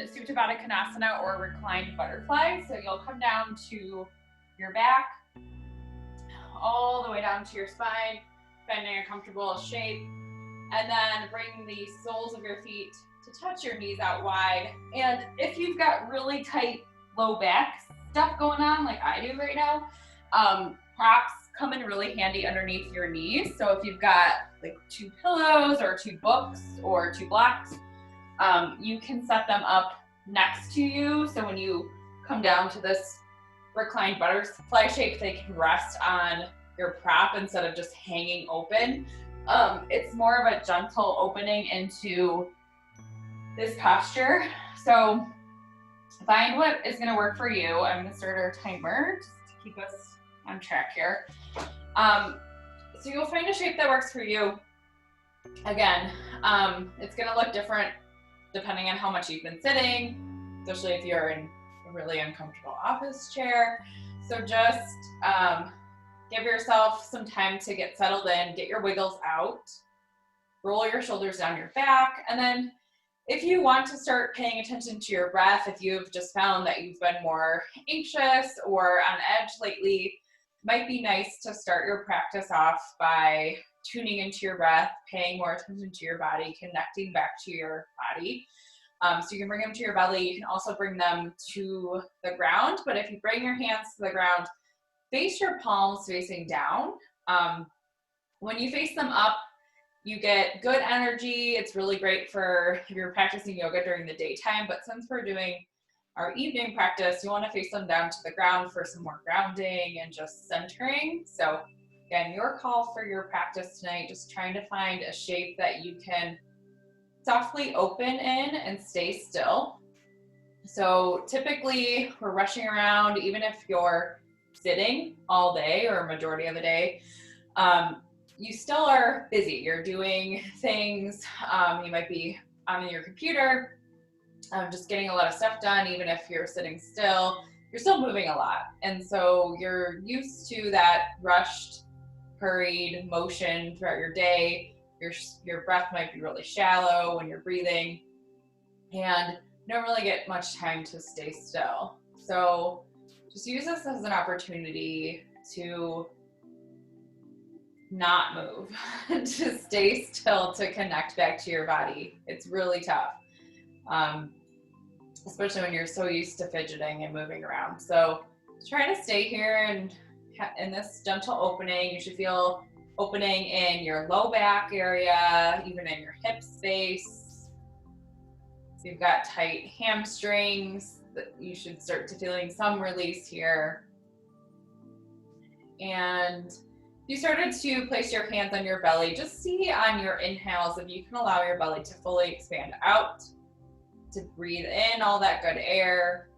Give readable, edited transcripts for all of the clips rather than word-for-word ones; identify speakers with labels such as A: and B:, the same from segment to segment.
A: Supta Baddha Konasana or reclined butterfly. So you'll come down to your back, all the way down to your spine, finding a comfortable shape, and then bring the soles of your feet to touch your knees out wide. And if you've got really tight low back stuff going on, like I do right now, props come in really handy underneath your knees. So if you've got like 2 pillows or 2 books or 2 blocks, you can set them up next to you. So when you come down to this reclined butterfly shape, they can rest on your prop instead of just hanging open. It's more of a gentle opening into this posture. So find what is gonna work for you. I'm gonna start our timer just to keep us on track here. So you'll find a shape that works for you. Again, it's gonna look different depending on how much you've been sitting, especially if you're in a really uncomfortable office chair. So just give yourself some time to get settled in, get your wiggles out, roll your shoulders down your back, and then if you want to start paying attention to your breath, if you've just found that you've been more anxious or on edge lately, it might be nice to start your practice off by tuning into your breath, paying more attention to your body, connecting back to your body. So you can bring them to your belly. You can also bring them to the ground, but if you bring your hands to the ground, face your palms facing down. When you face them up, you get good energy. It's really great for if you're practicing yoga during the daytime, but since we're doing our evening practice, you want to face them down to the ground for some more grounding and just centering. So again, your call for your practice tonight, just trying to find a shape that you can softly open in and stay still. So typically we're rushing around, even if you're sitting all day or a majority of the day, you still are busy. You're doing things, you might be on your computer, just getting a lot of stuff done. Even if you're sitting still, you're still moving a lot. And so you're used to that rushed, hurried motion throughout your day. Your breath might be really shallow when you're breathing, and you don't really get much time to stay still. So just use this as an opportunity to not move, to stay still, to connect back to your body. It's really tough, especially when you're so used to fidgeting and moving around. So try to stay here and in this gentle opening. You should feel opening in your low back area, even in your hip space. If you've got tight hamstrings, you should start to feeling some release here. And you started to place your hands on your belly. Just see on your inhales if you can allow your belly to fully expand out, to breathe in all that good air.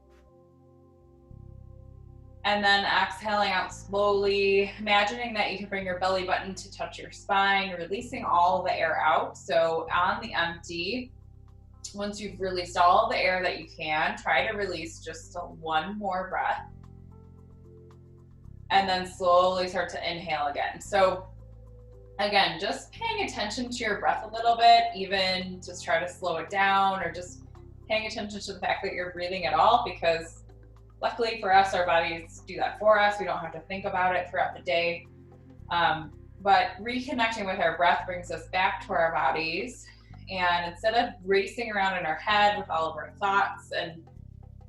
A: And then exhaling out slowly, imagining that you can bring your belly button to touch your spine, releasing all the air out. So on the empty, once you've released all the air that you can, try to release just one more breath. And then slowly start to inhale again. So again, just paying attention to your breath a little bit, even just try to slow it down, or just paying attention to the fact that you're breathing at all, because luckily for us, our bodies do that for us. We don't have to think about it throughout the day. But reconnecting with our breath brings us back to our bodies. And instead of racing around in our head with all of our thoughts and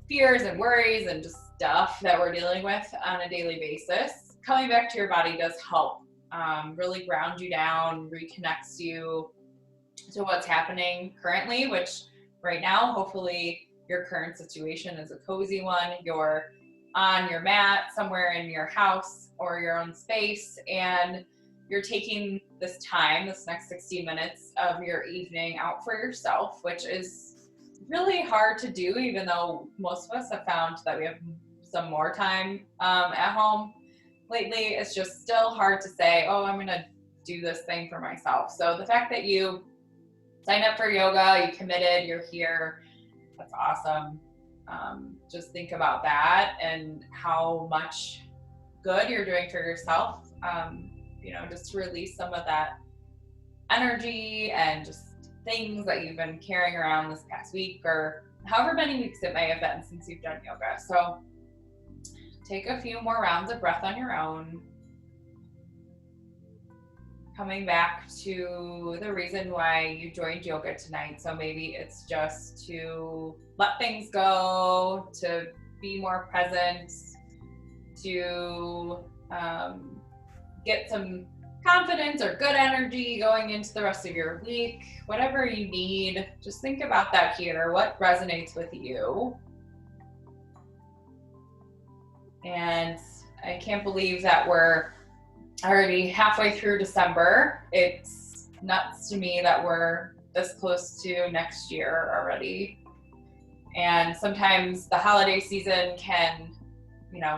A: fears and worries and just stuff that we're dealing with on a daily basis, coming back to your body does help really ground you down, reconnects you to what's happening currently, which right now, hopefully your current situation is a cozy one. You're on your mat somewhere in your house or your own space, and you're taking this time, this next 60 minutes of your evening out for yourself, which is really hard to do, even though most of us have found that we have some more time at home lately. It's just still hard to say, oh, I'm gonna do this thing for myself. So the fact that you signed up for yoga, you committed, you're here, that's awesome. Just think about that and how much good you're doing for yourself. Just to release some of that energy and just things that you've been carrying around this past week or however many weeks it may have been since you've done yoga. So take a few more rounds of breath on your own. Coming back to the reason why you joined yoga tonight. So maybe it's just to let things go, to be more present, to get some confidence or good energy going into the rest of your week. Whatever you need, just think about that here. What resonates with you? And I can't believe that we're already halfway through December. It's nuts to me that we're this close to next year already. And sometimes the holiday season can,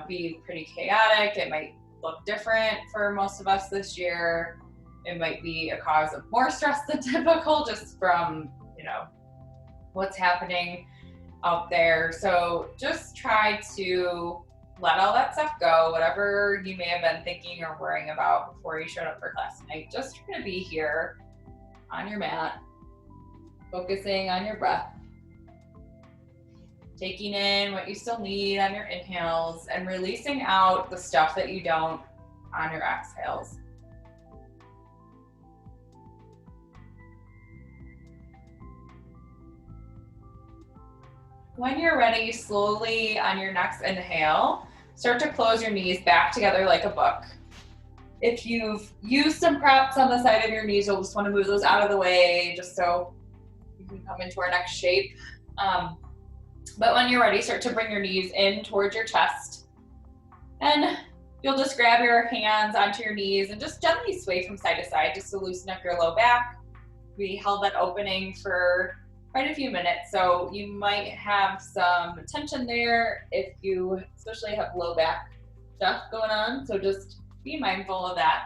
A: be pretty chaotic. It might look different for most of us this year. It might be a cause of more stress than typical just from, what's happening out there. So just try to let all that stuff go, whatever you may have been thinking or worrying about before you showed up for class tonight. Just try to be here on your mat, focusing on your breath, taking in what you still need on your inhales and releasing out the stuff that you don't on your exhales. When you're ready, slowly on your next inhale, start to close your knees back together like a book. If you've used some props on the side of your knees, you'll just want to move those out of the way just so you can come into our next shape. But when you're ready, start to bring your knees in towards your chest. And you'll just grab your hands onto your knees and just gently sway from side to side just to loosen up your low back. We held that opening for quite a few minutes, so you might have some tension there if you especially have low back stuff going on, so just be mindful of that.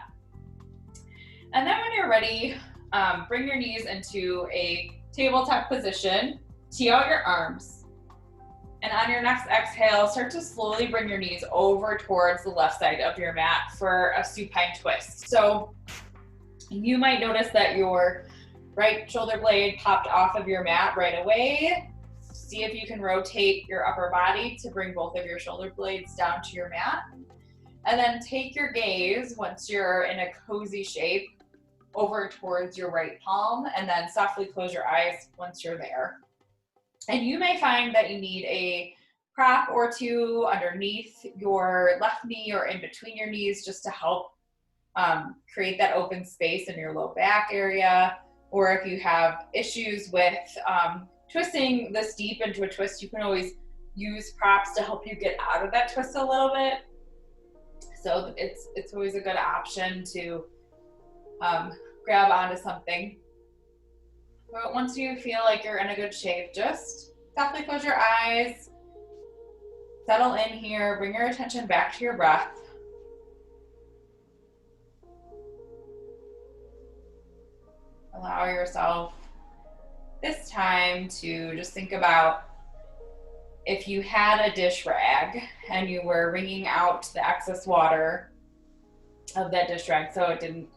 A: And then when you're ready, bring your knees into a tabletop position, tee out your arms, and on your next exhale, start to slowly bring your knees over towards the left side of your mat for a supine twist. So you might notice that your right shoulder blade popped off of your mat right away. See if you can rotate your upper body to bring both of your shoulder blades down to your mat. And then take your gaze, once you're in a cozy shape, over towards your right palm, and then softly close your eyes once you're there. And you may find that you need a prop or two underneath your left knee or in between your knees just to help create that open space in your low back area. Or if you have issues with twisting this deep into a twist, you can always use props to help you get out of that twist a little bit. So it's always a good option to grab onto something. But once you feel like you're in a good shape, just softly close your eyes, settle in here, bring your attention back to your breath. Allow yourself this time to just think about if you had a dish rag and you were wringing out the excess water of that dish rag so it didn't,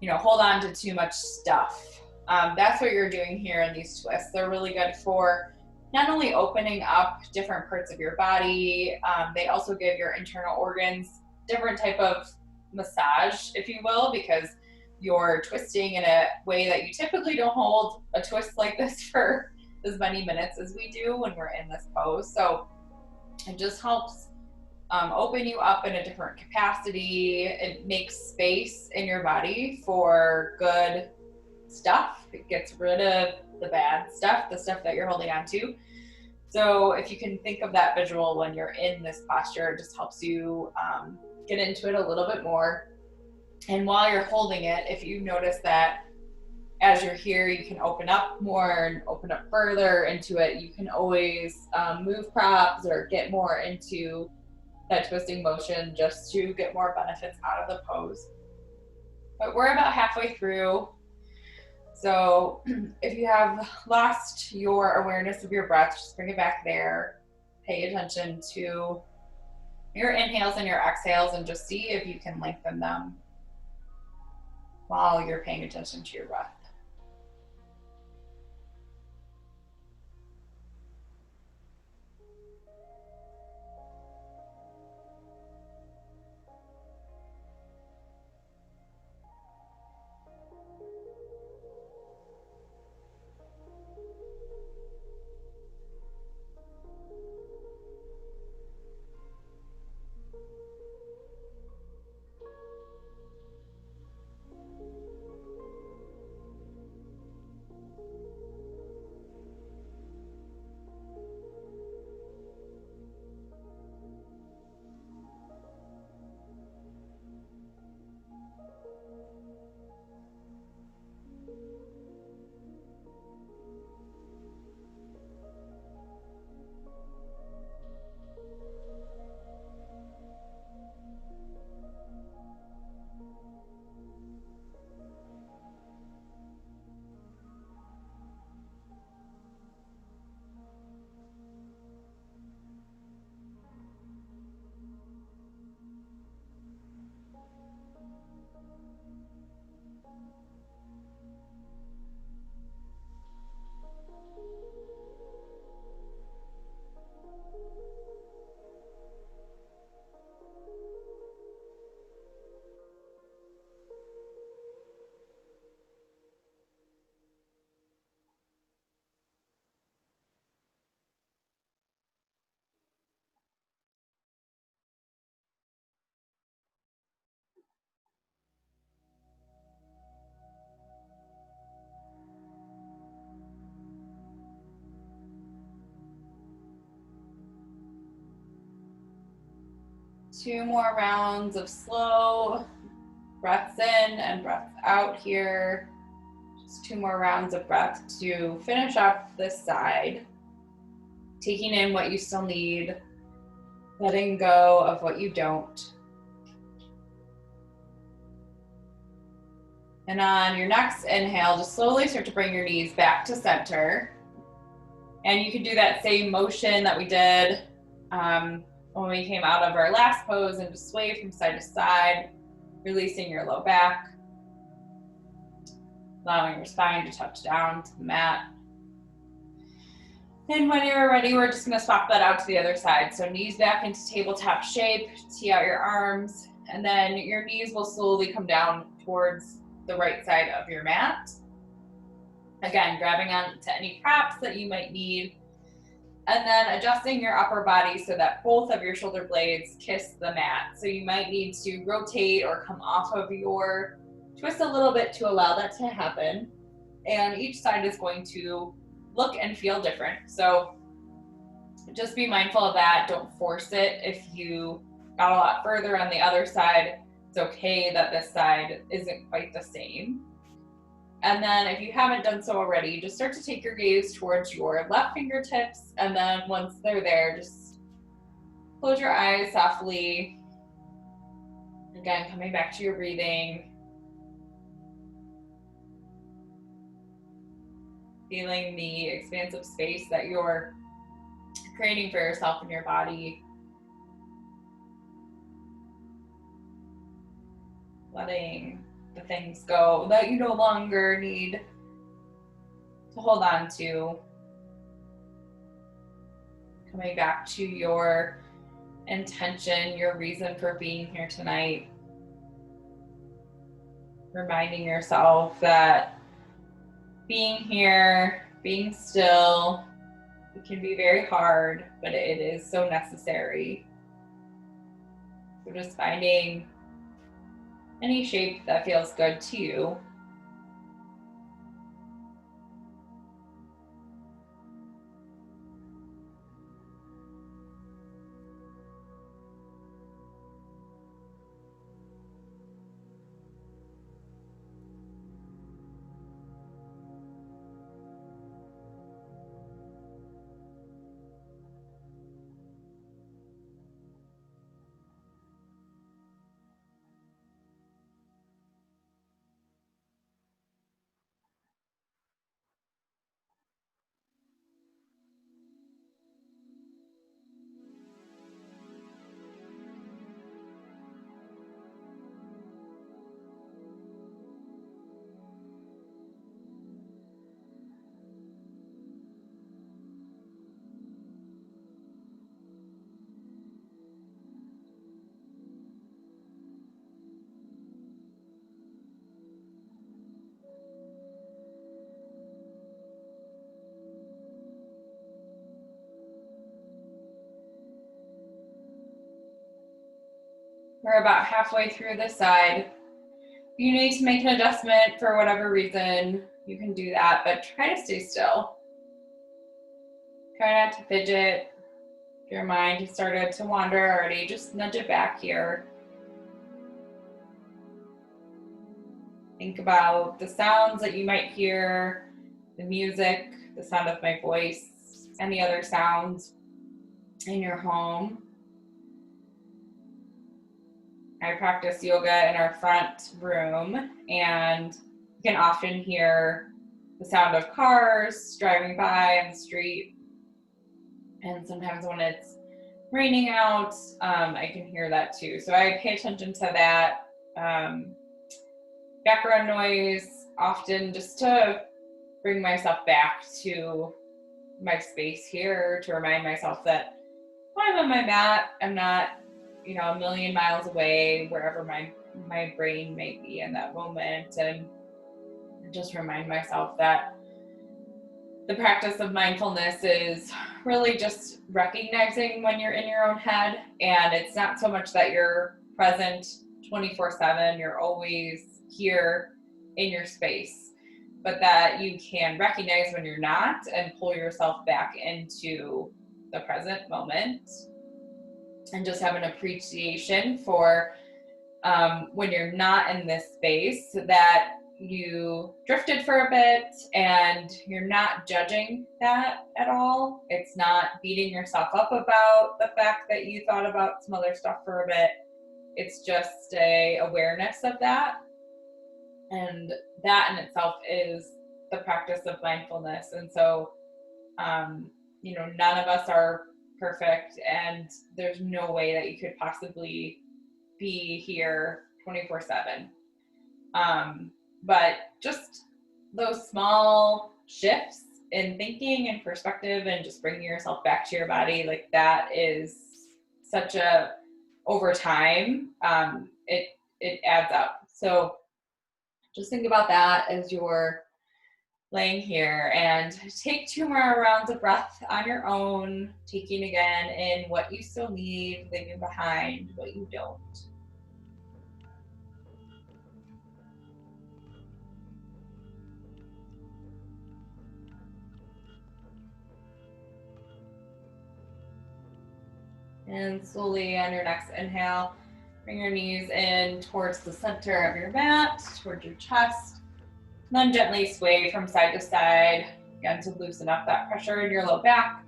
A: hold on to too much stuff. That's what you're doing here in these twists. They're really good for not only opening up different parts of your body, they also give your internal organs different type of massage, if you will, because you're twisting in a way that you typically don't hold a twist like this for as many minutes as we do when we're in this pose. So it just helps open you up in a different capacity. It makes space in your body for good stuff. It gets rid of the bad stuff, the stuff that you're holding on to. So if you can think of that visual when you're in this posture, it just helps you get into it a little bit more. And while you're holding it, if you notice that as you're here, you can open up more and open up further into it, you can always move props or get more into that twisting motion just to get more benefits out of the pose. But we're about halfway through. So if you have lost your awareness of your breath, just bring it back there. Pay attention to your inhales and your exhales and just see if you can lengthen them while you're paying attention to your breath. 2 more rounds of slow breaths in and breaths out here. Just 2 more rounds of breath to finish up this side. Taking in what you still need, letting go of what you don't. And on your next inhale, just slowly start to bring your knees back to center. And you can do that same motion that we did when we came out of our last pose and just sway from side to side, releasing your low back, allowing your spine to touch down to the mat. And when you're ready, we're just gonna swap that out to the other side. So knees back into tabletop shape, tee out your arms, and then your knees will slowly come down towards the right side of your mat. Again, grabbing onto any props that you might need, and then adjusting your upper body so that both of your shoulder blades kiss the mat. So you might need to rotate or come off of your twist a little bit to allow that to happen. And each side is going to look and feel different. So just be mindful of that. Don't force it. If you got a lot further on the other side, it's okay that this side isn't quite the same. And then if you haven't done so already, just start to take your gaze towards your left fingertips. And then once they're there, just close your eyes softly. Again, coming back to your breathing. Feeling the expansive space that you're creating for yourself in your body. Letting the things go that you no longer need to hold on to. Coming back to your intention, your reason for being here tonight. Reminding yourself that being here, being still, it can be very hard, but it is so necessary. So just finding any shape that feels good to you. We're about halfway through this side. If you need to make an adjustment for whatever reason, you can do that, but try to stay still. Try not to fidget. If your mind has started to wander already, just nudge it back here. Think about the sounds that you might hear, the music, the sound of my voice, any other sounds in your home. I practice yoga in our front room, and you can often hear the sound of cars driving by on the street. And sometimes when it's raining out, I can hear that too. So I pay attention to that background noise often just to bring myself back to my space here, to remind myself that when I'm on my mat, I'm not a million miles away, wherever my brain may be in that moment, and just remind myself that the practice of mindfulness is really just recognizing when you're in your own head, and it's not so much that you're present 24/7, you're always here in your space, but that you can recognize when you're not and pull yourself back into the present moment. and just have an appreciation for when you're not in this space, that you drifted for a bit and you're not judging that at all. It's not beating yourself up about the fact that you thought about some other stuff for a bit. It's just a awareness of that. And that in itself is the practice of mindfulness. And so, none of us are perfect, and there's no way that you could possibly be here 24/7. But just those small shifts in thinking and perspective and just bringing yourself back to your body, like that is such a, over time, it adds up. So just think about that as you're laying here, and take 2 more rounds of breath on your own, taking again in what you still need, leaving behind what you don't. And slowly on your next inhale, bring your knees in towards the center of your mat, towards your chest. And then gently sway from side to side, again to loosen up that pressure in your low back.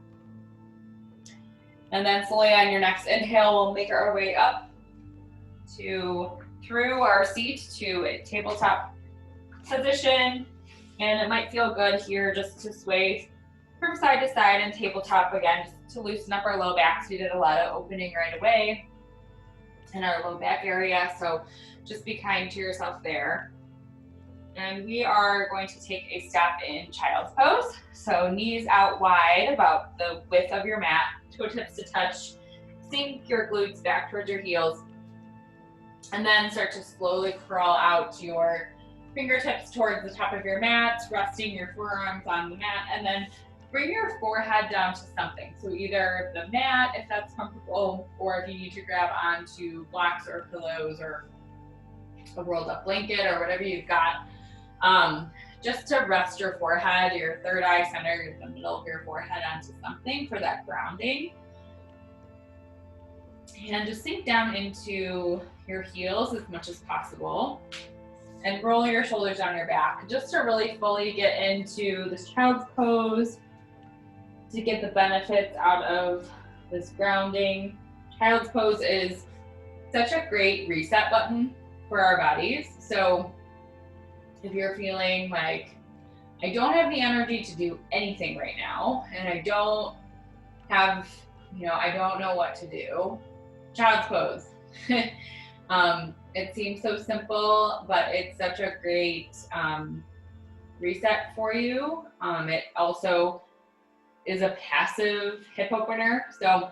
A: And then slowly on your next inhale, we'll make our way up through our seat to a tabletop position. And it might feel good here just to sway from side to side and tabletop again, just to loosen up our low back. So we did a lot of opening right away in our low back area. So just be kind to yourself there. And we are going to take a step in child's pose. So knees out wide, about the width of your mat, toe tips to touch. Sink your glutes back towards your heels. And then start to slowly curl out your fingertips towards the top of your mat, resting your forearms on the mat, and then bring your forehead down to something. So either the mat, if that's comfortable, or if you need to grab onto blocks or pillows or a rolled up blanket or whatever you've got, just to rest your forehead, your third eye center, the middle of your forehead onto something for that grounding. And just sink down into your heels as much as possible. And roll your shoulders down your back, just to really fully get into this child's pose, to get the benefits out of this grounding. Child's pose is such a great reset button for our bodies. So if you're feeling like, I don't have the energy to do anything right now, and I don't have, I don't know what to do, child's pose. It seems so simple, but it's such a great reset for you. It also is a passive hip opener. So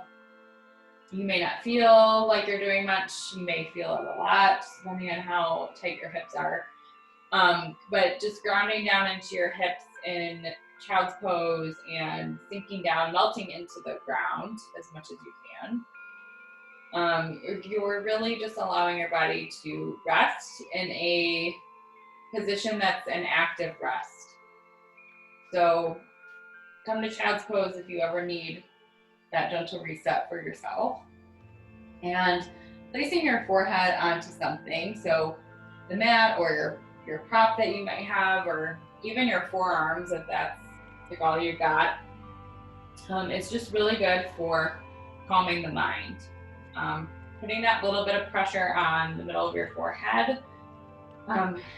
A: you may not feel like you're doing much. You may feel it a lot, depending on how tight your hips are. But just grounding down into your hips in child's pose and sinking down, melting into the ground as much as you can. You're really just allowing your body to rest in a position that's an active rest. So come to child's pose if you ever need that gentle reset for yourself. And placing your forehead onto something, so the mat or your prop that you might have, or even your forearms if that's like all you got. It's just really good for calming the mind. Putting that little bit of pressure on the middle of your forehead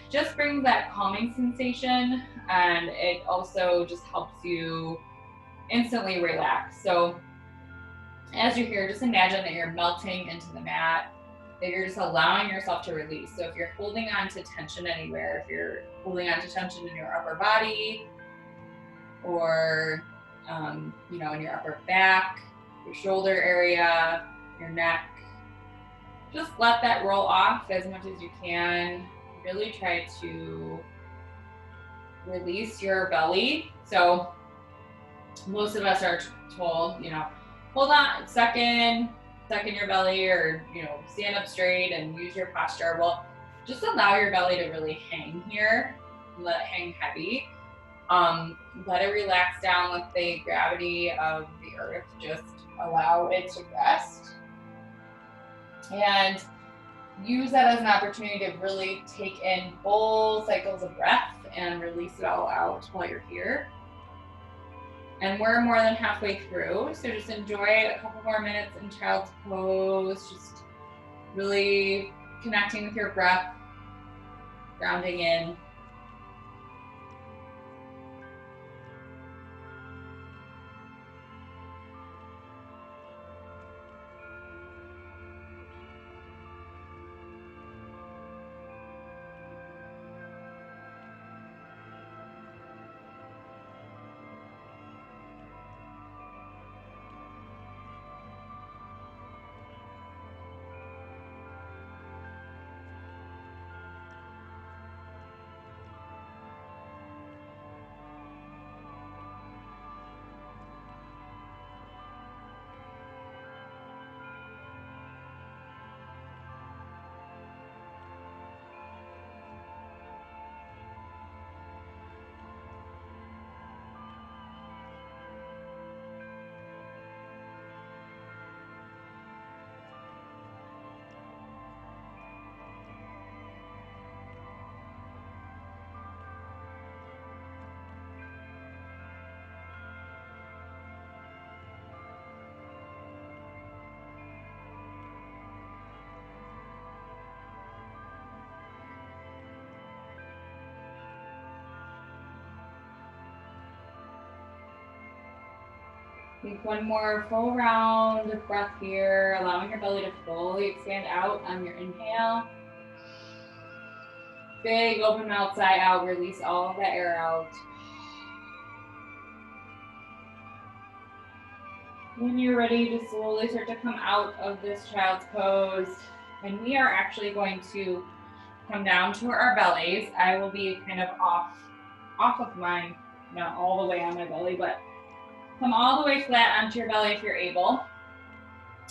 A: just brings that calming sensation, and it also just helps you instantly relax. So as you're here, just imagine that you're melting into the mat, that you're just allowing yourself to release. So if you're holding on to tension anywhere, if you're holding on to tension in your upper body, or in your upper back, your shoulder area, your neck, just let that roll off as much as you can. Really try to release your belly. So most of us are told, hold on, suck in your belly, or, stand up straight and use your posture. Well, just allow your belly to really hang here. Let it hang heavy. Let it relax down with the gravity of the earth. Just allow it to rest. And use that as an opportunity to really take in full cycles of breath and release it all out while you're here. And we're more than halfway through, so just enjoy a couple more minutes in child's pose, just really connecting with your breath, grounding in. Take one more full round of breath here, allowing your belly to fully expand out on your inhale. Big open mouth, sigh out, release all of the air out. When you're ready to slowly start to come out of this child's pose, and we are actually going to come down to our bellies. I will be kind of off of mine, not all the way on my belly, but come all the way flat onto your belly if you're able.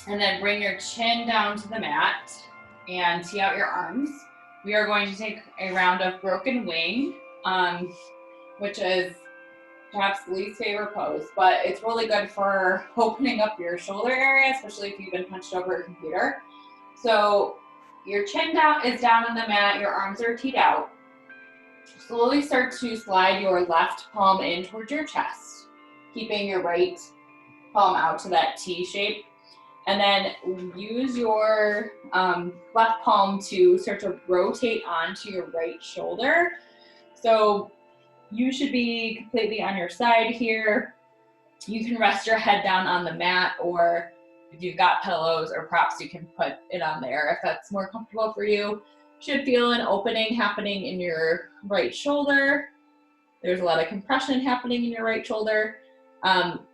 A: And then bring your chin down to the mat and tee out your arms. We are going to take a round of broken wing, which is perhaps the least favorite pose, but it's really good for opening up your shoulder area, especially if you've been hunched over a computer. So your chin is down on the mat, your arms are teed out. Slowly start to slide your left palm in towards your chest, keeping your right palm out to that T shape. And then use your left palm to start to rotate onto your right shoulder. So you should be completely on your side here. You can rest your head down on the mat, or if you've got pillows or props, you can put it on there if that's more comfortable for you. Should feel an opening happening in your right shoulder. There's a lot of compression happening in your right shoulder.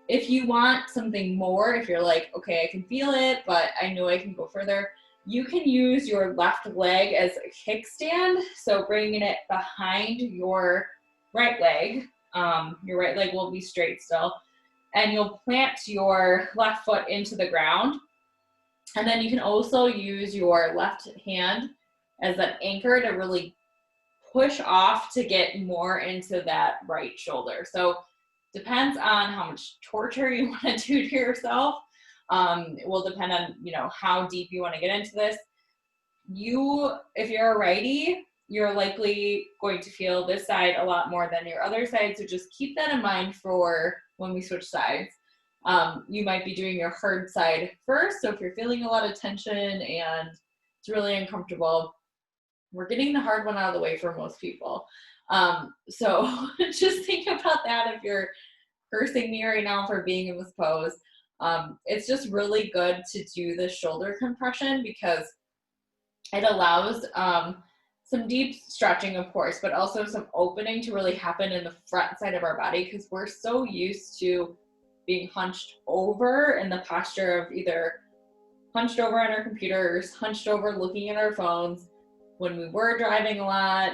A: If you want something more, if you're like, okay, I can feel it, but I know I can go further, you can use your left leg as a kickstand. So bringing it behind your right leg. Your right leg will be straight still. And you'll plant your left foot into the ground. And then you can also use your left hand as an anchor to really push off to get more into that right shoulder. So depends on how much torture you want to do to yourself. It will depend on, how deep you want to get into this. If you're a righty, you're likely going to feel this side a lot more than your other side. So just keep that in mind for when we switch sides. You might be doing your hard side first. So if you're feeling a lot of tension and it's really uncomfortable, we're getting the hard one out of the way for most people. So just think about that if you're cursing me right now for being in this pose. It's just really good to do the shoulder compression because it allows some deep stretching, of course, but also some opening to really happen in the front side of our body because we're so used to being hunched over in the posture of either hunched over on our computers, hunched over looking at our phones, when we were driving a lot,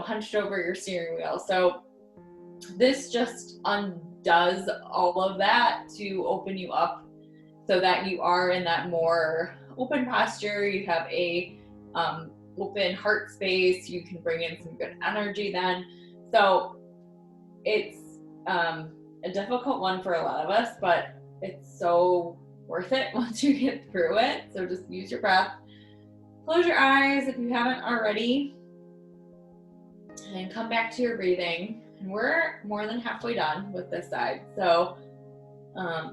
A: hunched over your steering wheel. So this just undoes all of that to open you up so that you are in that more open posture. You have a open heart space. You can bring in some good energy then. So it's a difficult one for a lot of us, but it's so worth it once you get through it. So just use your breath. Close your eyes if you haven't already. And come back to your breathing. And we're more than halfway done with this side. So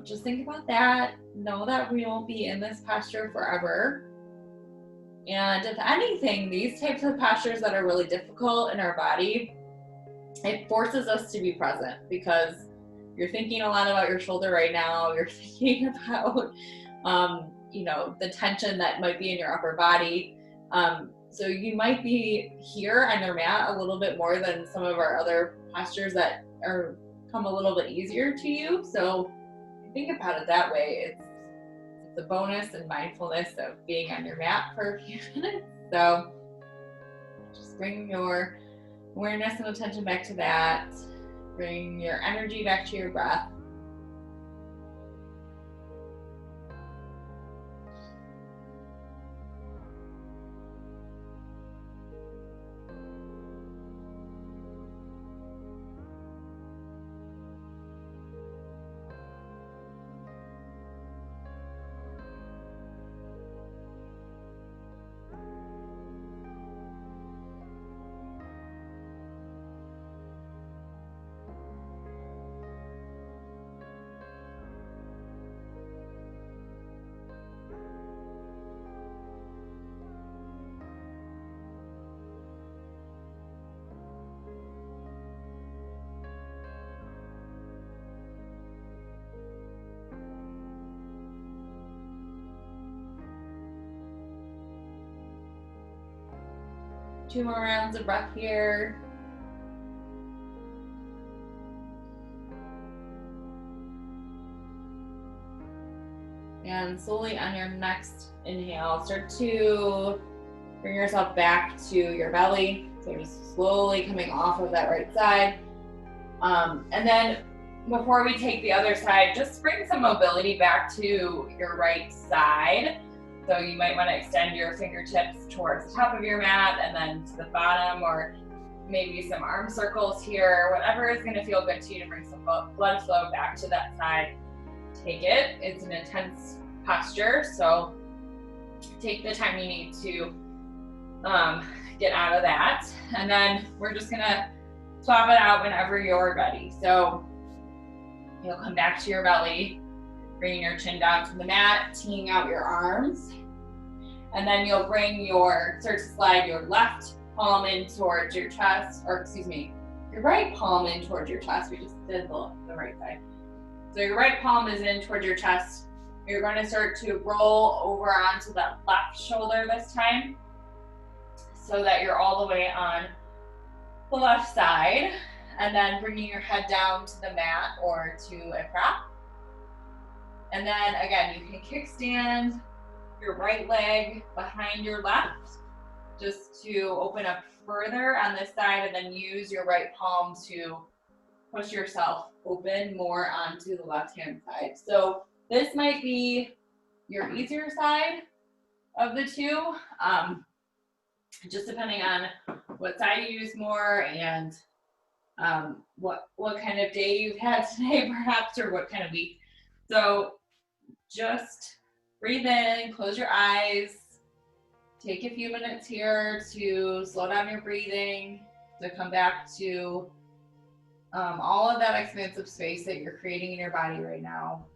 A: just think about that. Know that we won't be in this posture forever. And if anything, these types of postures that are really difficult in our body, it forces us to be present, because you're thinking a lot about your shoulder right now. You're thinking about, the tension that might be in your upper body. So you might be here on your mat a little bit more than some of our other postures that come a little bit easier to you. So think about it that way. It's a bonus and mindfulness of being on your mat for a few minutes. So just bring your awareness and attention back to that. Bring your energy back to your breath. Two more rounds of breath here. And slowly on your next inhale, start to bring yourself back to your belly. So just slowly coming off of that right side. And then before we take the other side, just bring some mobility back to your right side. So you might want to extend your fingertips towards the top of your mat and then to the bottom, or maybe some arm circles here, whatever is going to feel good to you to bring some blood flow back to that side. Take it. It's an intense posture, so take the time you need to get out of that. And then we're just going to swap it out whenever you're ready. So you'll come back to your belly, bringing your chin down to the mat, teeing out your arms. And then you'll start to slide your left palm in towards your chest, your right palm in towards your chest. We just did the right side. So your right palm is in towards your chest. You're going to start to roll over onto that left shoulder this time, so that you're all the way on the left side. And then bringing your head down to the mat or to a prop. And then again, you can kickstand your right leg behind your left, just to open up further on this side, and then use your right palm to push yourself open more onto the left-hand side. So this might be your easier side of the two, just depending on what side you use more and what kind of day you've had today, perhaps, or what kind of week. So just breathe in, close your eyes, take a few minutes here to slow down your breathing, to come back to all of that expansive space that you're creating in your body right now.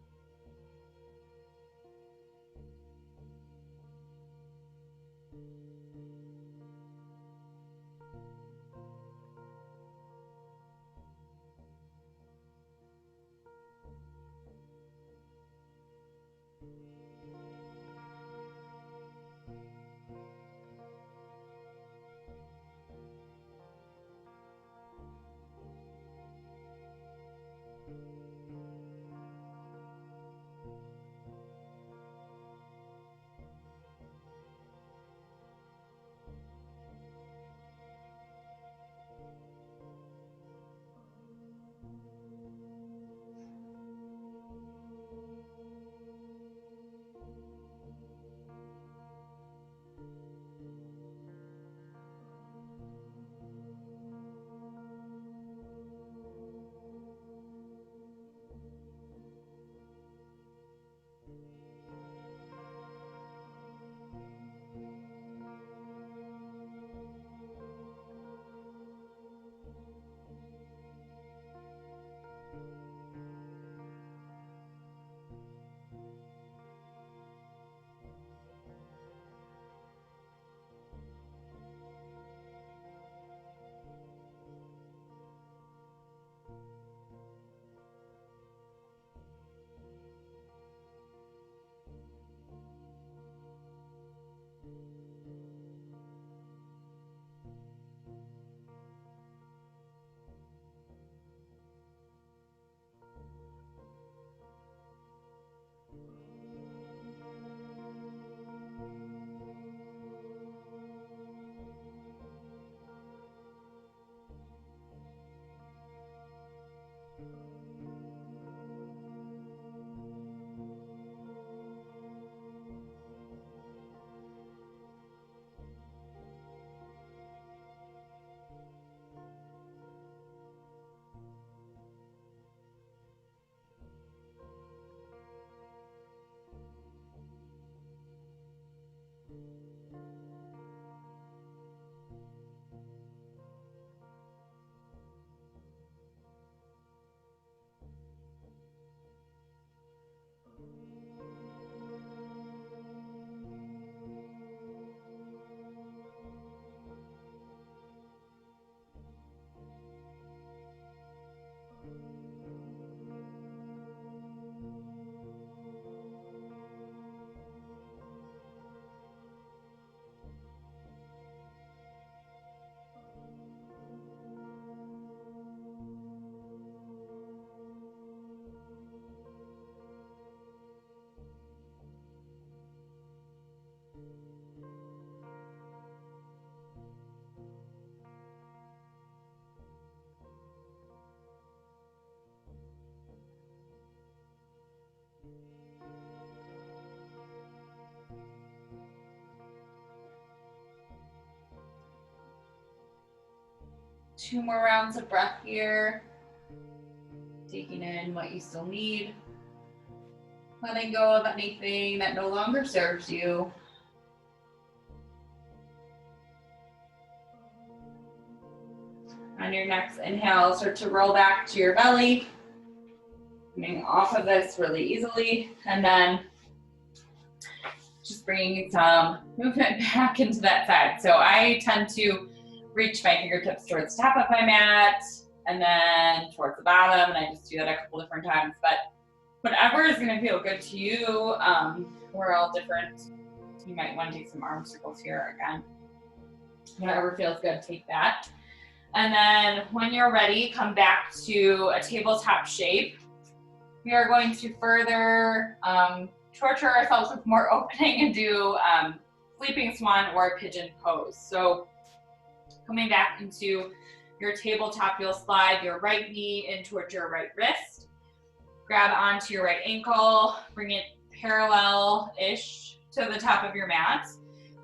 A: 2 more rounds of breath here. Taking in what you still need. Letting go of anything that no longer serves you. On your next inhale, start to roll back to your belly. Coming off of this really easily. And then just bringing some movement back into that side. So I tend to reach my fingertips towards the top of my mat and then towards the bottom. And I just do that a couple different times. But whatever is going to feel good to you, we're all different. You might want to take some arm circles here again. Whatever feels good, take that. And then when you're ready, come back to a tabletop shape. We are going to further torture ourselves with more opening and do sleeping swan or pigeon pose. So coming back into your tabletop, you'll slide your right knee in towards your right wrist. Grab onto your right ankle, bring it parallel-ish to the top of your mat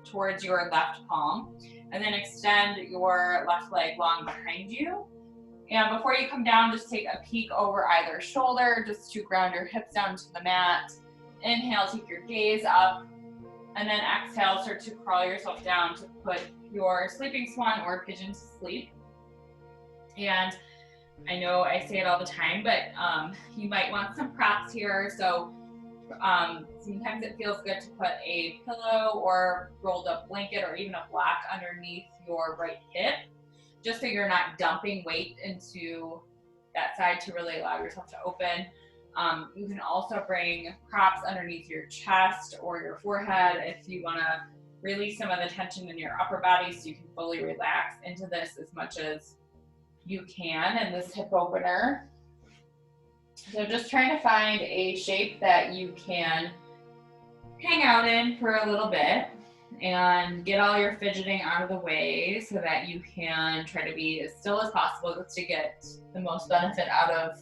A: towards your left palm. And then extend your left leg long behind you. And before you come down, just take a peek over either shoulder just to ground your hips down to the mat. Inhale, take your gaze up. And then exhale, start to crawl yourself down to put your sleeping swan or pigeon to sleep. And I know I say it all the time, but you might want some props here. So sometimes it feels good to put a pillow or rolled up blanket or even a block underneath your right hip, just so you're not dumping weight into that side to really allow yourself to open. You can also bring props underneath your chest or your forehead if you want to release some of the tension in your upper body so you can fully relax into this as much as you can in this hip opener. So just trying to find a shape that you can hang out in for a little bit and get all your fidgeting out of the way so that you can try to be as still as possible just to get the most benefit out of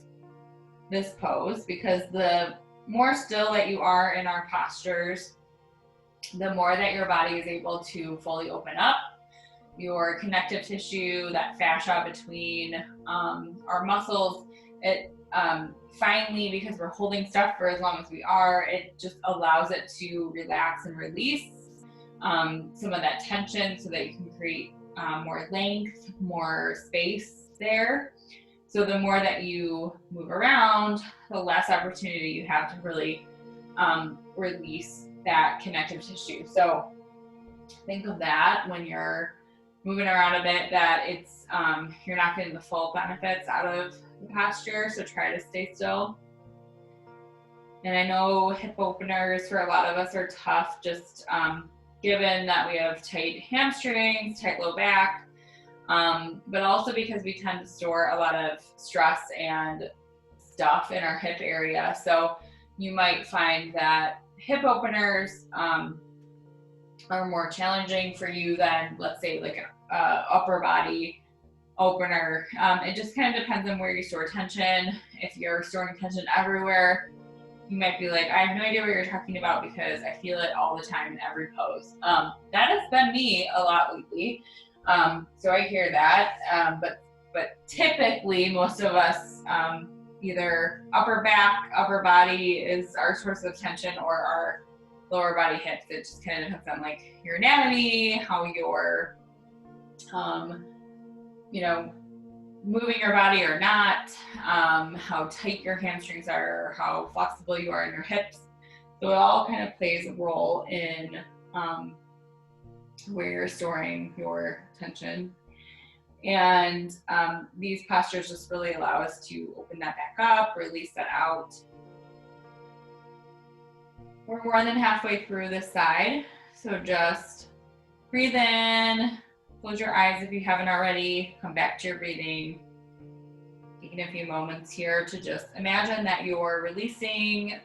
A: this pose, because the more still that you are in our postures, the more that your body is able to fully open up. Your connective tissue, that fascia between our muscles, it finally, because we're holding stuff for as long as we are, it just allows it to relax and release some of that tension so that you can create more length, more space there. So the more that you move around, the less opportunity you have to really release that connective tissue. So think of that when you're moving around a bit, that it's you're not getting the full benefits out of the posture, so try to stay still. And I know hip openers for a lot of us are tough, just given that we have tight hamstrings, tight low back, but also because we tend to store a lot of stress and stuff in our hip area. So you might find that hip openers are more challenging for you than, let's say, like an upper body opener. It just kind of depends on where you store tension. If you're storing tension everywhere, you might be like, I have no idea what you're talking about because I feel it all the time in every pose. That has been me a lot lately. So I hear that, but typically most of us, either upper back, upper body is our source of tension, or our lower body hips. It just kind of depends on like your anatomy, how you're, you know, moving your body or not, how tight your hamstrings are, how flexible you are in your hips. So it all kind of plays a role in where you're storing your tension. And these postures just really allow us to open that back up, release that out. We're more than halfway through this side, so just breathe in, close your eyes if you haven't already, come back to your breathing. Taking a few moments here to just imagine that you're releasing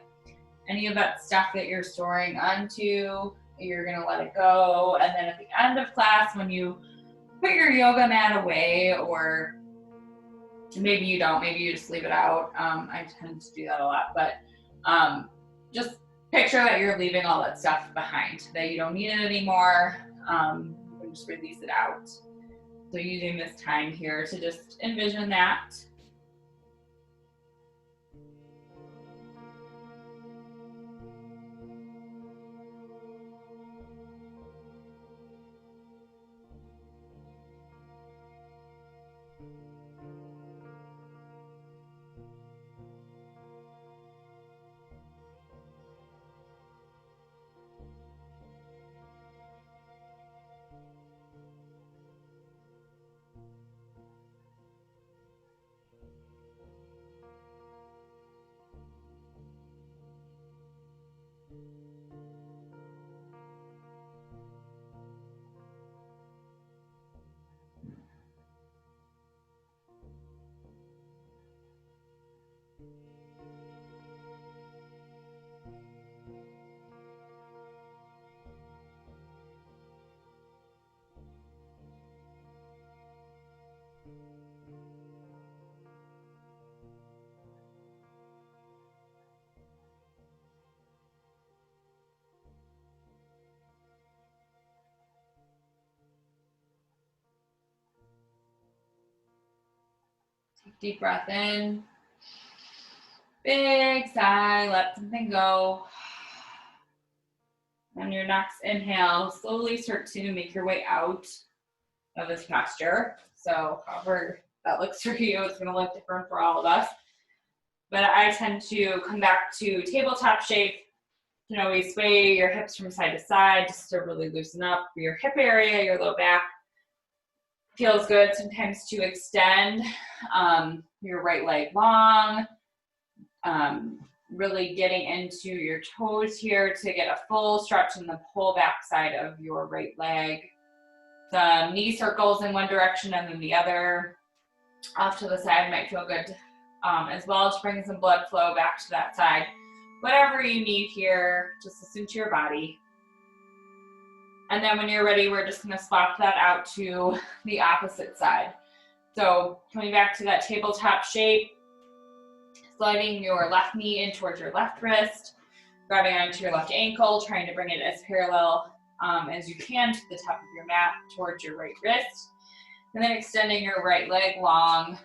A: any of that stuff that you're storing onto. You're gonna let it go, and then at the end of class, when you put your yoga mat away, or maybe you don't, maybe you just leave it out. I tend to do that a lot, but just picture that you're leaving all that stuff behind, that you don't need it anymore. You can just release it out. So using this time here to just envision that. Deep breath in, big sigh, let something go. On your next inhale, slowly start to make your way out of this posture. So however that looks for you, it's gonna look different for all of us. But I tend to come back to tabletop shape. You know, we sway your hips from side to side just to really loosen up your hip area, your low back. Feels good sometimes to extend your right leg long, really getting into your toes here to get a full stretch in the pull back side of your right leg. Some knee circles in one direction and then the other. Off to the side might feel good as well to bring some blood flow back to that side. Whatever you need here, just listen to your body. And then when you're ready, we're just gonna swap that out to the opposite side. So coming back to that tabletop shape, sliding your left knee in towards your left wrist, grabbing onto your left ankle, trying to bring it as parallel as you can to the top of your mat towards your right wrist. And then extending your right leg long,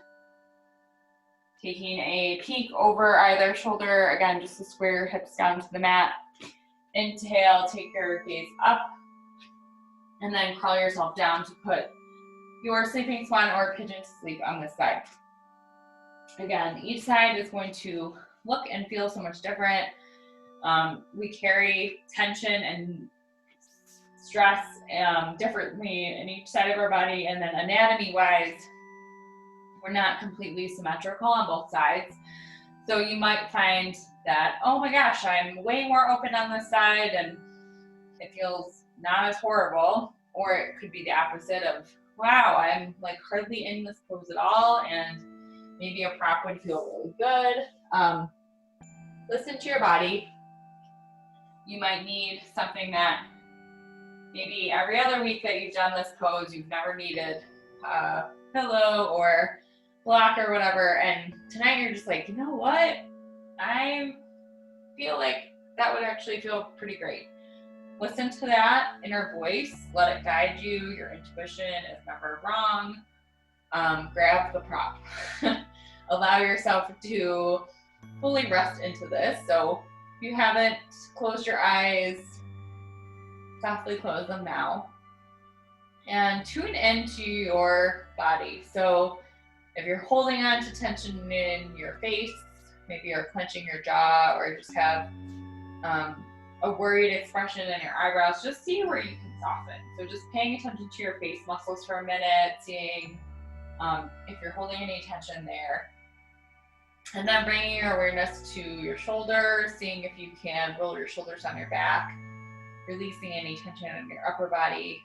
A: taking a peek over either shoulder, again, just to square your hips down to the mat. Inhale, take your gaze up, and then crawl yourself down to put your sleeping swan or pigeon to sleep on this side. Again, each side is going to look and feel so much different. We carry tension and stress differently in each side of our body, and then anatomy-wise, we're not completely symmetrical on both sides. So you might find that, oh my gosh, I'm way more open on this side and it feels not as horrible. Or it could be the opposite of, wow, I'm like hardly in this pose at all, and maybe a prop would feel really good. Listen to your body. You might need something that maybe every other week that you've done this pose, you've never needed a pillow or block or whatever, and tonight you're just like, you know what? I feel like that would actually feel pretty great. Listen to that inner voice, let it guide you. Your intuition is never wrong. Grab the prop. Allow yourself to fully rest into this. So If you haven't closed your eyes, softly close them now. And tune into your body. So if you're holding on to tension in your face, maybe you're clenching your jaw or just have a worried expression in your eyebrows, just see where you can soften. So just paying attention to your face muscles for a minute, seeing if you're holding any tension there. And then bringing your awareness to your shoulders, seeing if you can roll your shoulders on your back, releasing any tension in your upper body.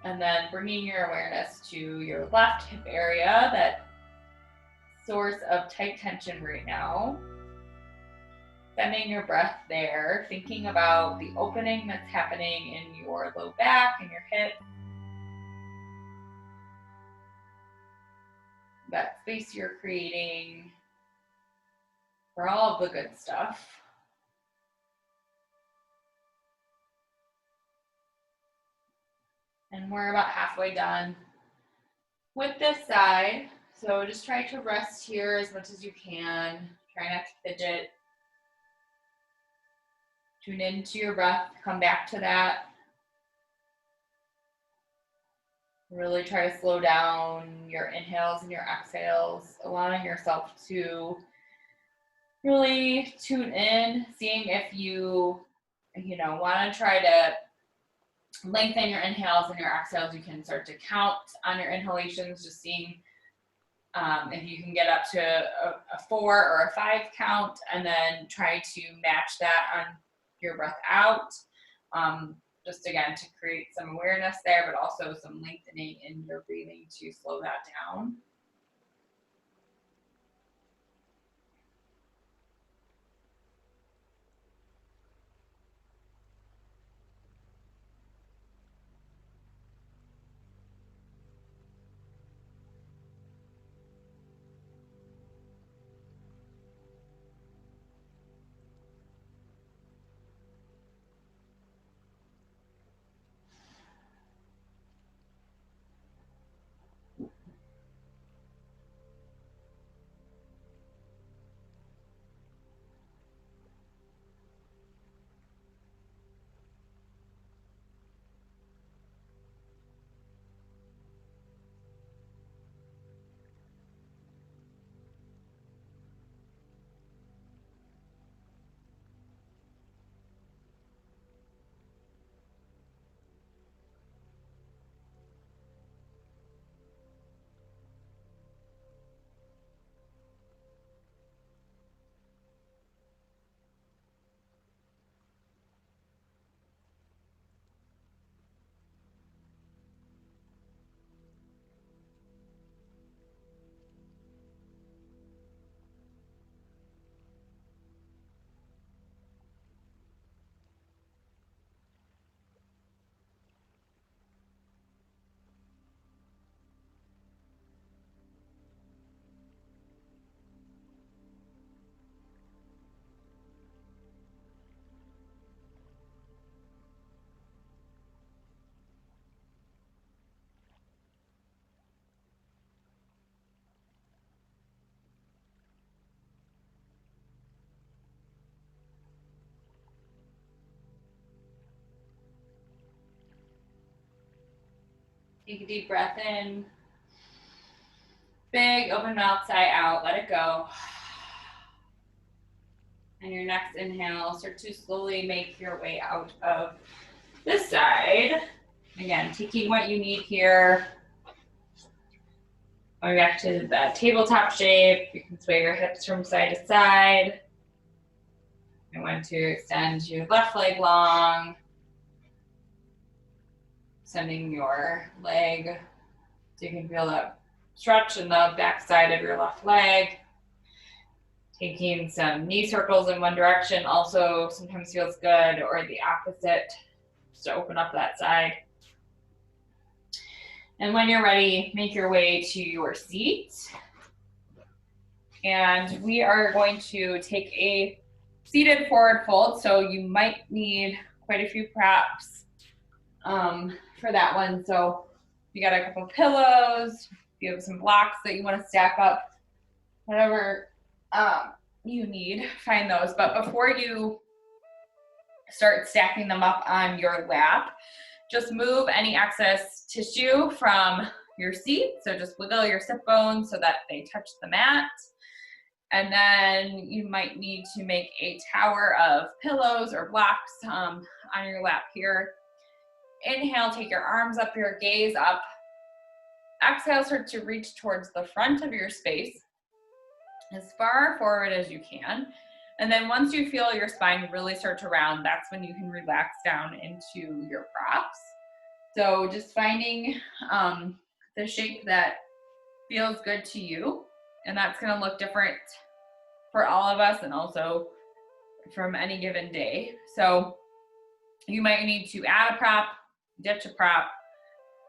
A: And then bringing your awareness to your left hip area, that source of tight tension right now. Sending your breath there, thinking about the opening that's happening in your low back and your hip. That space you're creating for all of the good stuff. And we're about halfway done with this side. So just try to rest here as much as you can. Try not to fidget. Tune into your breath, come back to that. Really try to slow down your inhales and your exhales, allowing yourself to really tune in, seeing if you want to try to lengthen your inhales and your exhales. You can start to count on your inhalations, just seeing if you can get up to a 4 or a 5 count, and then try to match that on your breath out. Just again, to create some awareness there, but also some lengthening in your breathing to slow that down. Take a deep breath in. Big open mouth, sigh out, let it go. And your next inhale, start to slowly make your way out of this side. Again, taking what you need here. Going back to that tabletop shape. You can sway your hips from side to side. I want to extend your left leg long. Sending your leg so you can feel that stretch in the back side of your left leg. Taking some knee circles in one direction also sometimes feels good, or the opposite, just to open up that side. And when you're ready, make your way to your seat. And we are going to take a seated forward fold. So you might need quite a few props for that one. So you got a couple pillows, if you have some blocks that you want to stack up, whatever you need, find those. But before you start stacking them up on your lap, just move any excess tissue from your seat. So just wiggle your sit bones so that they touch the mat. And then you might need to make a tower of pillows or blocks on your lap here. Inhale, take your arms up, your gaze up. Exhale, start to reach towards the front of your space as far forward as you can. And then once you feel your spine really start to round, that's when you can relax down into your props. So just finding the shape that feels good to you. And that's gonna look different for all of us and also from any given day. So you might need to add a prop, ditch a prop,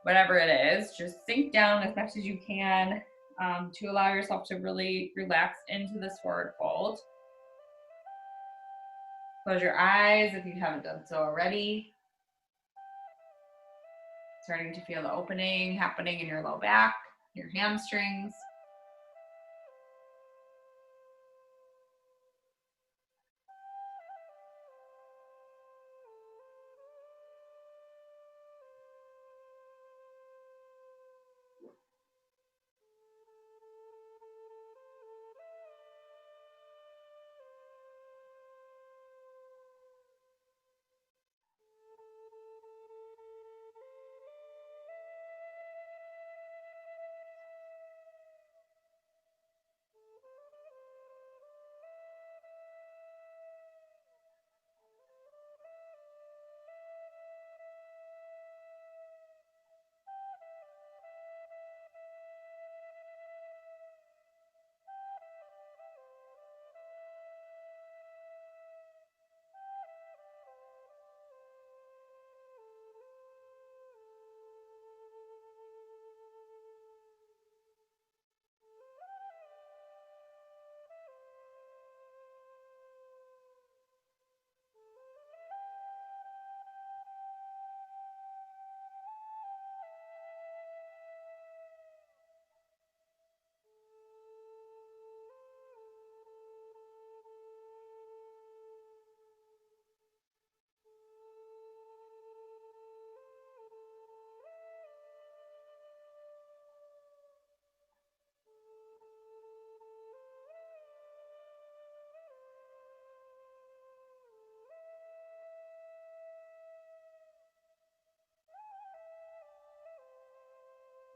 A: whatever it is. Just sink down as much as you can to allow yourself to really relax into this forward fold. Close your eyes if you haven't done so already. Starting to feel the opening happening in your low back, your hamstrings.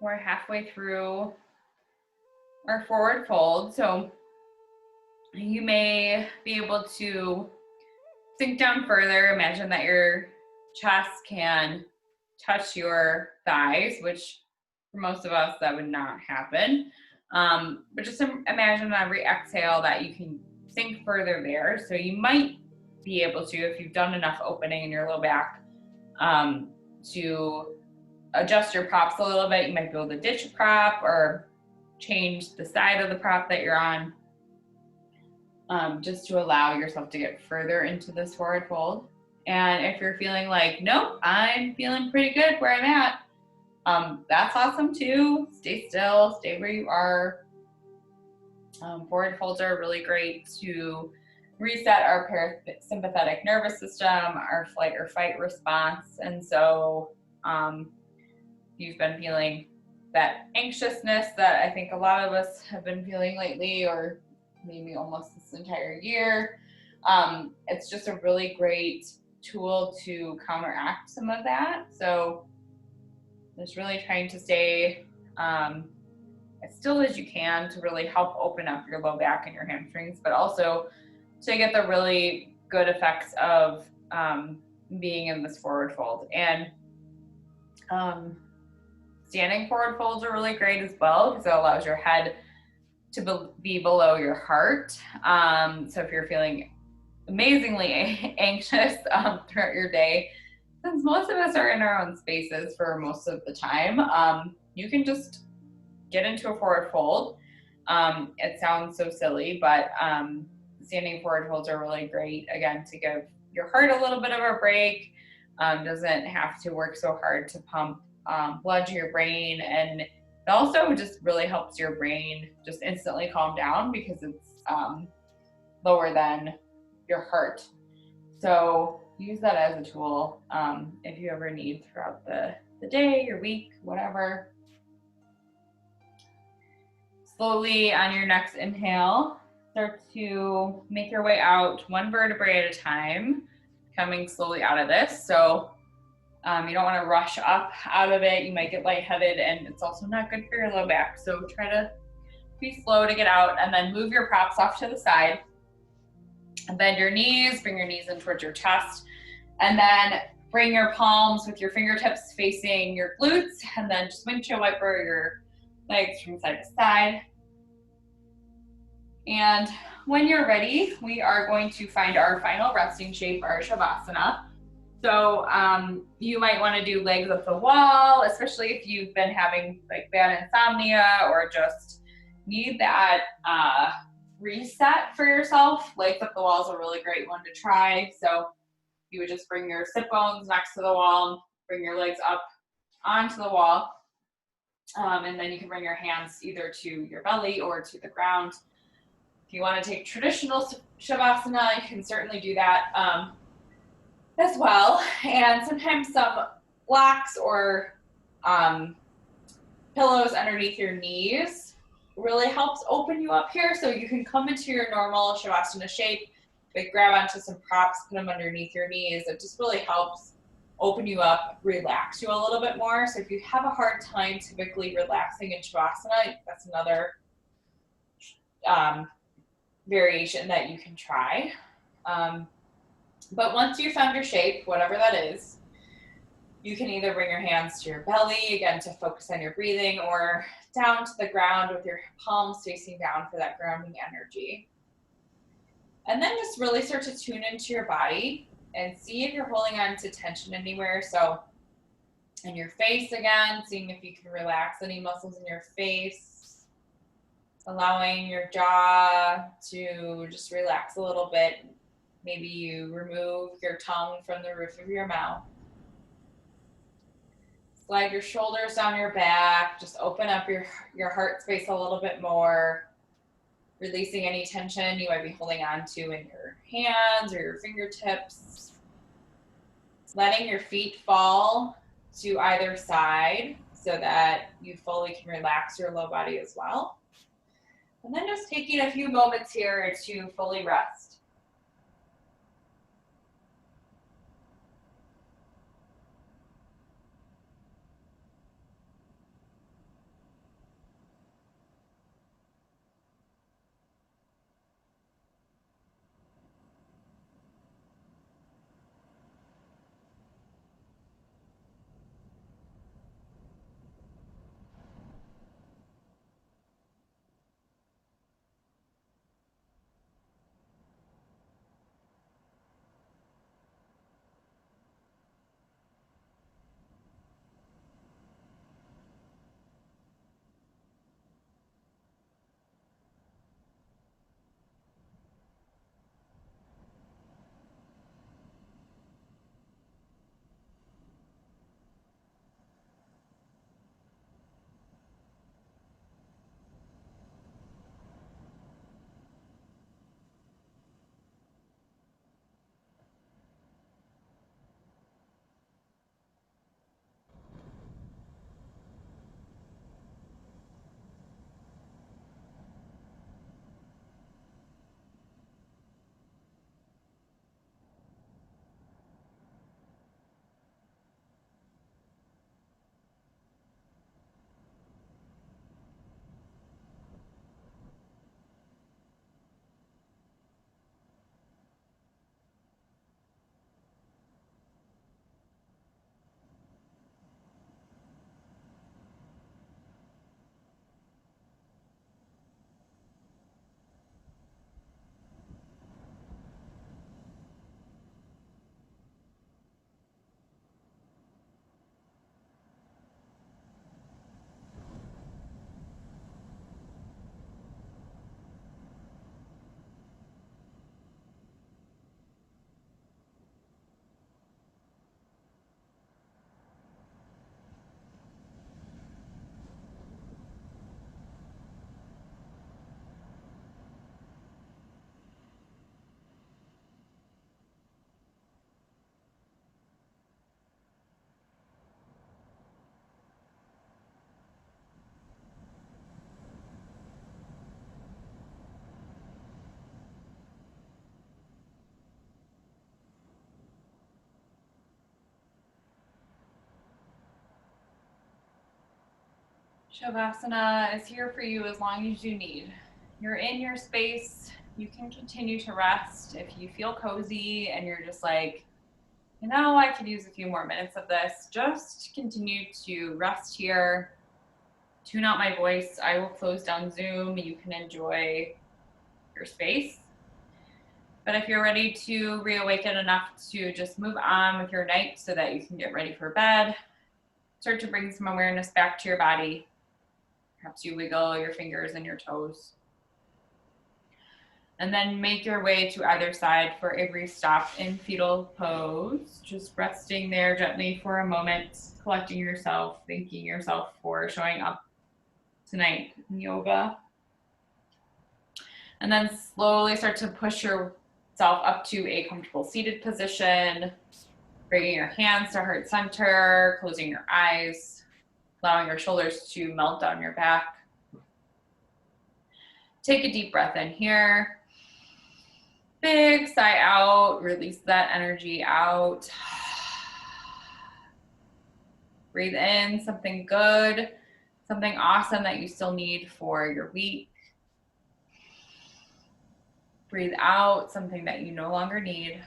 A: We're halfway through our forward fold. So you may be able to sink down further. Imagine that your chest can touch your thighs, which for most of us, that would not happen. But just imagine on every exhale that you can sink further there. So you might be able to, if you've done enough opening in your low back, to adjust your props a little bit. You might be able to ditch a prop or change the side of the prop that you're on, just to allow yourself to get further into this forward fold. And if you're feeling like, nope, I'm feeling pretty good where I'm at, that's awesome too. Stay still, stay where you are. Forward folds are really great to reset our parasympathetic nervous system, our flight or fight response. And so you've been feeling that anxiousness that I think a lot of us have been feeling lately, or maybe almost this entire year. It's just a really great tool to counteract some of that. So just really trying to stay as still as you can to really help open up your low back and your hamstrings, but also to get the really good effects of being in this forward fold. And standing forward folds are really great as well because it allows your head to be below your heart. So if you're feeling amazingly anxious throughout your day, since most of us are in our own spaces for most of the time, you can just get into a forward fold. It sounds so silly, but standing forward folds are really great, again, to give your heart a little bit of a break. Doesn't have to work so hard to pump blood to your brain, and it also just really helps your brain just instantly calm down because it's lower than your heart. So use that as a tool if you ever need throughout the day, your week, whatever. Slowly on your next inhale, start to make your way out one vertebrae at a time, coming slowly out of this. So you don't want to rush up out of it. You might get lightheaded, and it's also not good for your low back. So try to be slow to get out, and then move your props off to the side. And bend your knees, bring your knees in towards your chest, and then bring your palms with your fingertips facing your glutes, and then just windshield wiper your legs from side to side. And when you're ready, we are going to find our final resting shape, our Shavasana. So you might want to do legs up the wall, especially if you've been having like bad insomnia or just need that reset for yourself. Legs up the wall is a really great one to try. So you would just bring your sit bones next to the wall, bring your legs up onto the wall, and then you can bring your hands either to your belly or to the ground. If you want to take traditional Shavasana, you can certainly do that as well. And sometimes some blocks or pillows underneath your knees really helps open you up here. So you can come into your normal Shavasana shape, but grab onto some props, put them underneath your knees. It just really helps open you up, relax you a little bit more. So if you have a hard time typically relaxing in Shavasana, that's another variation that you can try. But once you found your shape, whatever that is, you can either bring your hands to your belly, again, to focus on your breathing, or down to the ground with your palms facing down for that grounding energy. And then just really start to tune into your body and see if you're holding on to tension anywhere. So in your face again, seeing if you can relax any muscles in your face, allowing your jaw to just relax a little bit. Maybe you remove your tongue from the roof of your mouth. Slide your shoulders down your back. Just open up your heart space a little bit more. Releasing any tension you might be holding on to in your hands or your fingertips. Letting your feet fall to either side so that you fully can relax your low body as well. And then just taking a few moments here to fully rest. Shavasana is here for you as long as you need. You're in your space. You can continue to rest. If you feel cozy and you're just like, you know, I could use a few more minutes of this, just continue to rest here. Tune out my voice. I will close down Zoom. You can enjoy your space. But if you're ready to reawaken enough to just move on with your night so that you can get ready for bed, start to bring some awareness back to your body. Perhaps you wiggle your fingers and your toes. And then make your way to either side for a brief stop in fetal pose. Just resting there gently for a moment, collecting yourself, thanking yourself for showing up tonight in yoga. And then slowly start to push yourself up to a comfortable seated position, bringing your hands to heart center, closing your eyes, allowing your shoulders to melt down your back. Take a deep breath in here. Big sigh out, release that energy out. Breathe in something good, something awesome that you still need for your week. Breathe out something that you no longer need.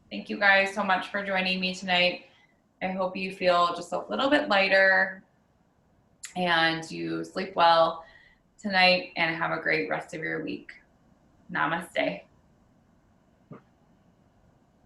A: Thank you guys so much for joining me tonight. I hope you feel just a little bit lighter and you sleep well tonight and have a great rest of your week. Namaste.